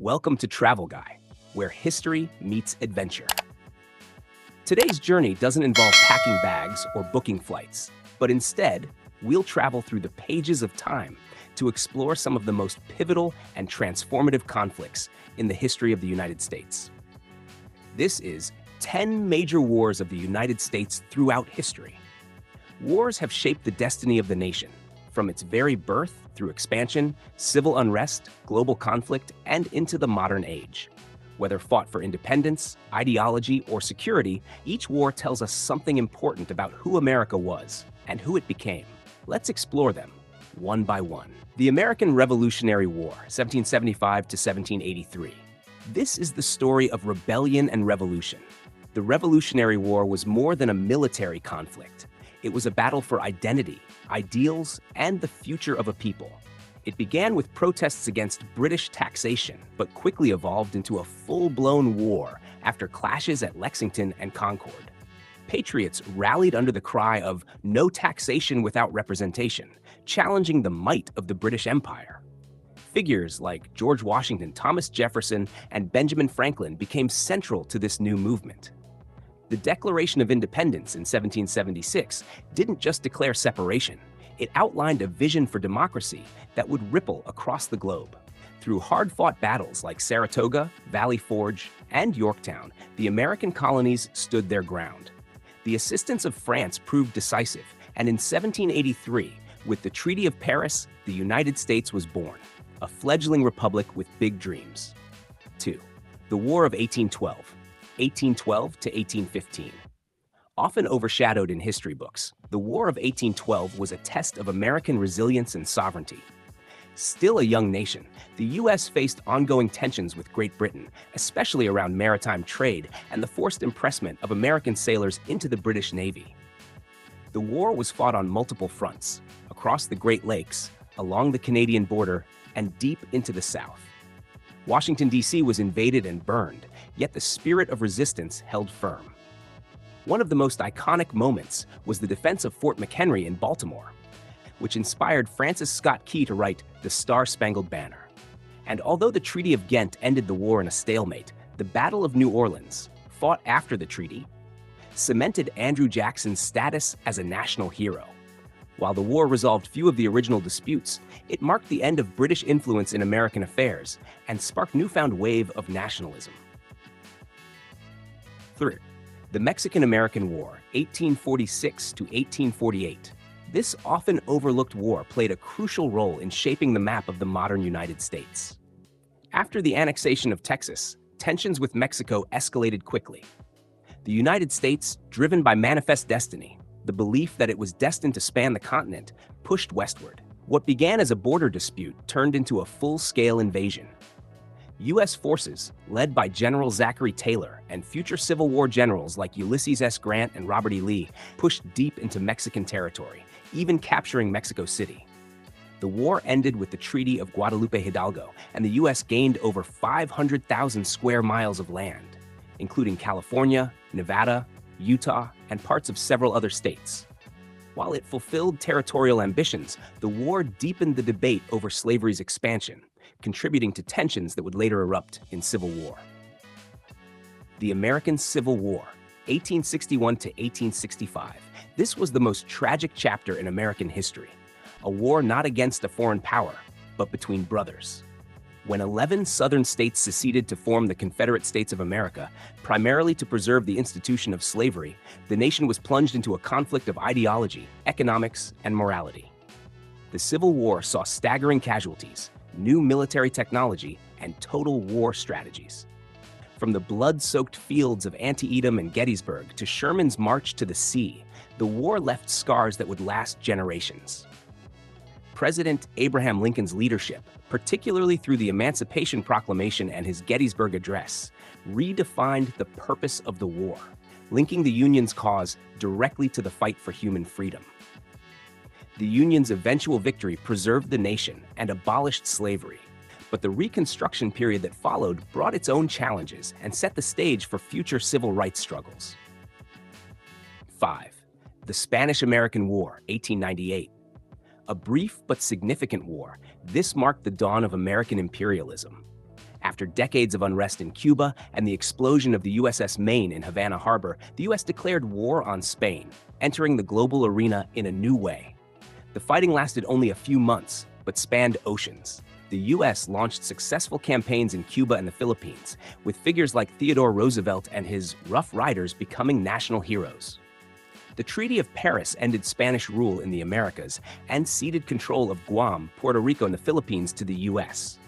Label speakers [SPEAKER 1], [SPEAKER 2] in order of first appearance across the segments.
[SPEAKER 1] Welcome to Travel Guy, where history meets adventure. Today's journey doesn't involve packing bags or booking flights, but instead, we'll travel through the pages of time to explore some of the most pivotal and transformative conflicts in the history of the United States. This is 10 Major Wars of the United States throughout history. Wars have shaped the destiny of the nation, from its very birth through expansion, civil unrest, global conflict, and into the modern age. Whether fought for independence, ideology, or security, each war tells us something important about who America was and who it became. Let's explore them, one by one. The American Revolutionary War, 1775 to 1783. This is the story of rebellion and revolution. The Revolutionary War was more than a military conflict. It was a battle for identity, ideals, and the future of a people. It began with protests against British taxation, but quickly evolved into a full-blown war after clashes at Lexington and Concord. Patriots rallied under the cry of "No taxation without representation," challenging the might of the British Empire. Figures like George Washington, Thomas Jefferson, and Benjamin Franklin became central to this new movement. The Declaration of Independence in 1776 didn't just declare separation. It outlined a vision for democracy that would ripple across the globe. Through hard-fought battles like Saratoga, Valley Forge, and Yorktown, the American colonies stood their ground. The assistance of France proved decisive, and in 1783, with the Treaty of Paris, the United States was born, a fledgling republic with big dreams. 2. The War of 1812. 1812 to 1815. Often overshadowed in history books, the War of 1812 was a test of American resilience and sovereignty. Still a young nation, the U.S. faced ongoing tensions with Great Britain, especially around maritime trade and the forced impressment of American sailors into the British Navy. The war was fought on multiple fronts, across the Great Lakes, along the Canadian border, and deep into the South. Washington, D.C. was invaded and burned, yet the spirit of resistance held firm. One of the most iconic moments was the defense of Fort McHenry in Baltimore, which inspired Francis Scott Key to write The Star-Spangled Banner. And although the Treaty of Ghent ended the war in a stalemate, the Battle of New Orleans, fought after the treaty, cemented Andrew Jackson's status as a national hero. While the war resolved few of the original disputes, it marked the end of British influence in American affairs and sparked a newfound wave of nationalism. 3. The Mexican-American War, 1846 to 1848. This often overlooked war played a crucial role in shaping the map of the modern United States. After the annexation of Texas, tensions with Mexico escalated quickly. The United States, driven by manifest destiny, the belief that it was destined to span the continent, pushed westward. What began as a border dispute turned into a full-scale invasion. U.S. forces, led by General Zachary Taylor and future Civil War generals like Ulysses S. Grant and Robert E. Lee, pushed deep into Mexican territory, even capturing Mexico City. The war ended with the Treaty of Guadalupe Hidalgo, and the U.S. gained over 500,000 square miles of land, including California, Nevada, Utah, and parts of several other states. While it fulfilled territorial ambitions, the war deepened the debate over slavery's expansion, contributing to tensions that would later erupt in civil war. The American Civil War, 1861 to 1865. This was the most tragic chapter in American history, a war not against a foreign power, but between brothers. When 11 southern states seceded to form the Confederate States of America, primarily to preserve the institution of slavery, the nation was plunged into a conflict of ideology, economics, and morality. The Civil War saw staggering casualties, new military technology, and total war strategies. From the blood-soaked fields of Antietam and Gettysburg to Sherman's march to the sea, the war left scars that would last generations. President Abraham Lincoln's leadership, particularly through the Emancipation Proclamation and his Gettysburg Address, redefined the purpose of the war, linking the Union's cause directly to the fight for human freedom. The Union's eventual victory preserved the nation and abolished slavery, but the Reconstruction period that followed brought its own challenges and set the stage for future civil rights struggles. 5. The Spanish-American War, 1898. A brief but significant war, this marked the dawn of American imperialism. After decades of unrest in Cuba and the explosion of the USS Maine in Havana Harbor, the US declared war on Spain, entering the global arena in a new way. The fighting lasted only a few months, but spanned oceans. The US launched successful campaigns in Cuba and the Philippines, with figures like Theodore Roosevelt and his Rough Riders becoming national heroes. The Treaty of Paris ended Spanish rule in the Americas and ceded control of Guam, Puerto Rico, and the Philippines to the US.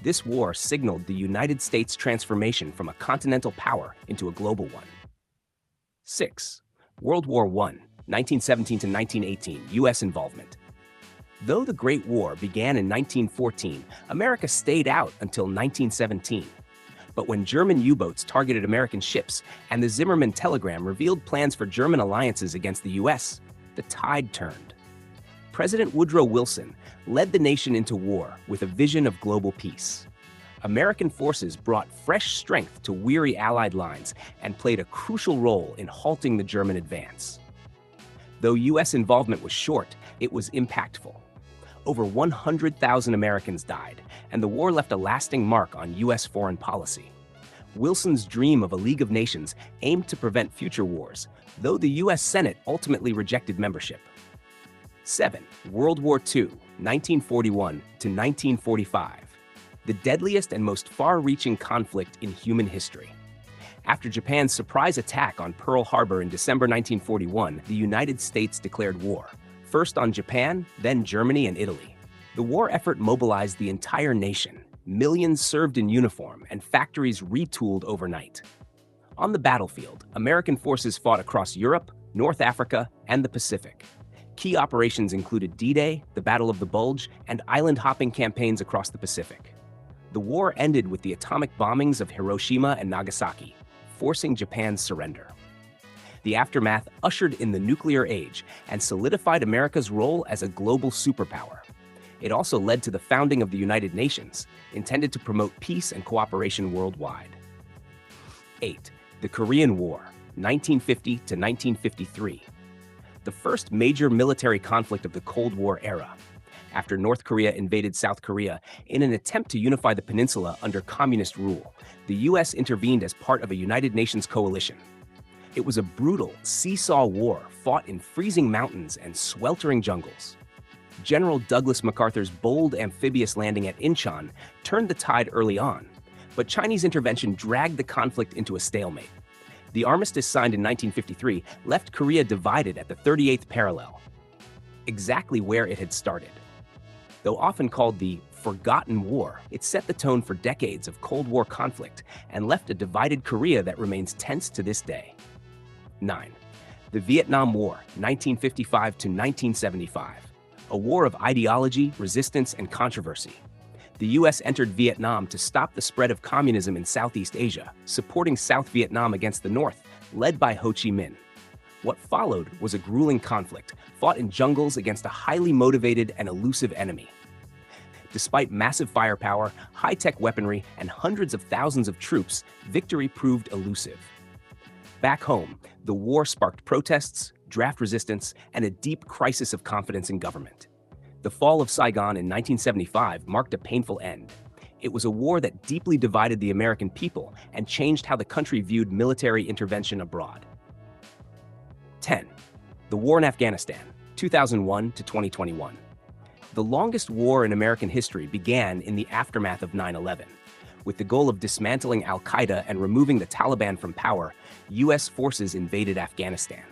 [SPEAKER 1] This war signaled the United States' transformation from a continental power into a global one. 6. World War I, 1917 to 1918, US involvement. Though the Great War began in 1914, America stayed out until 1917. But when German U-boats targeted American ships and the Zimmermann telegram revealed plans for German alliances against the US, the tide turned. President Woodrow Wilson led the nation into war with a vision of global peace. American forces brought fresh strength to weary Allied lines and played a crucial role in halting the German advance. Though US involvement was short, it was impactful. Over 100,000 Americans died, and the war left a lasting mark on US foreign policy. Wilson's dream of a League of Nations aimed to prevent future wars, though the US Senate ultimately rejected membership. 7. World War II, 1941 to 1945. The deadliest and most far-reaching conflict in human history. After Japan's surprise attack on Pearl Harbor in December 1941, the United States declared war, first on Japan, then Germany and Italy. The war effort mobilized the entire nation. Millions served in uniform, and factories retooled overnight. On the battlefield, American forces fought across Europe, North Africa, and the Pacific. Key operations included D-Day, the Battle of the Bulge, and island-hopping campaigns across the Pacific. The war ended with the atomic bombings of Hiroshima and Nagasaki, forcing Japan's surrender. The aftermath ushered in the nuclear age and solidified America's role as a global superpower. It also led to the founding of the United Nations, intended to promote peace and cooperation worldwide. 8. The Korean War, 1950 to 1953. The first major military conflict of the Cold War era. After North Korea invaded South Korea in an attempt to unify the peninsula under communist rule, the US intervened as part of a United Nations coalition. It was a brutal, seesaw war fought in freezing mountains and sweltering jungles. General Douglas MacArthur's bold amphibious landing at Incheon turned the tide early on, but Chinese intervention dragged the conflict into a stalemate. The armistice signed in 1953 left Korea divided at the 38th parallel, exactly where it had started. Though often called the Forgotten War, it set the tone for decades of Cold War conflict and left a divided Korea that remains tense to this day. 9. The Vietnam War, 1955 to 1975. A war of ideology, resistance, and controversy. The US entered Vietnam to stop the spread of communism in Southeast Asia, supporting South Vietnam against the North, led by Ho Chi Minh. What followed was a grueling conflict, fought in jungles against a highly motivated and elusive enemy. Despite massive firepower, high-tech weaponry, and hundreds of thousands of troops, victory proved elusive. Back home, the war sparked protests, draft resistance, and a deep crisis of confidence in government. The fall of Saigon in 1975 marked a painful end. It was a war that deeply divided the American people and changed how the country viewed military intervention abroad. 10. The War in Afghanistan, 2001 to 2021. The longest war in American history began in the aftermath of 9/11. With the goal of dismantling al-Qaeda and removing the Taliban from power, US forces invaded Afghanistan.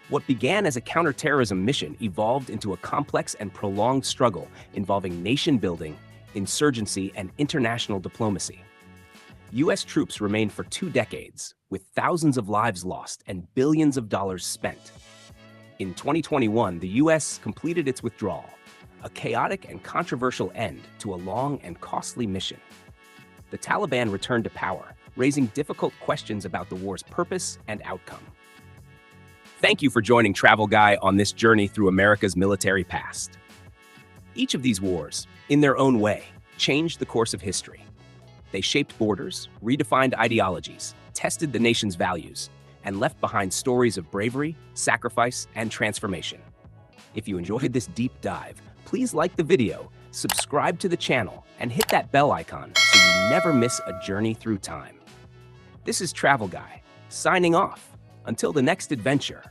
[SPEAKER 1] What began as a counterterrorism mission evolved into a complex and prolonged struggle involving nation-building, insurgency, and international diplomacy. US troops remained for 2 decades, with thousands of lives lost and billions of dollars spent. In 2021, the US completed its withdrawal, a chaotic and controversial end to a long and costly mission. The Taliban returned to power, raising difficult questions about the war's purpose and outcome. Thank you for joining Travel Guy on this journey through America's military past. Each of these wars, in their own way, changed the course of history. They shaped borders, redefined ideologies, tested the nation's values, and left behind stories of bravery, sacrifice, and transformation. If you enjoyed this deep dive, please like the video, subscribe to the channel and hit that bell icon so you never miss a journey through time. This is Travel Guy, signing off. Until the next adventure.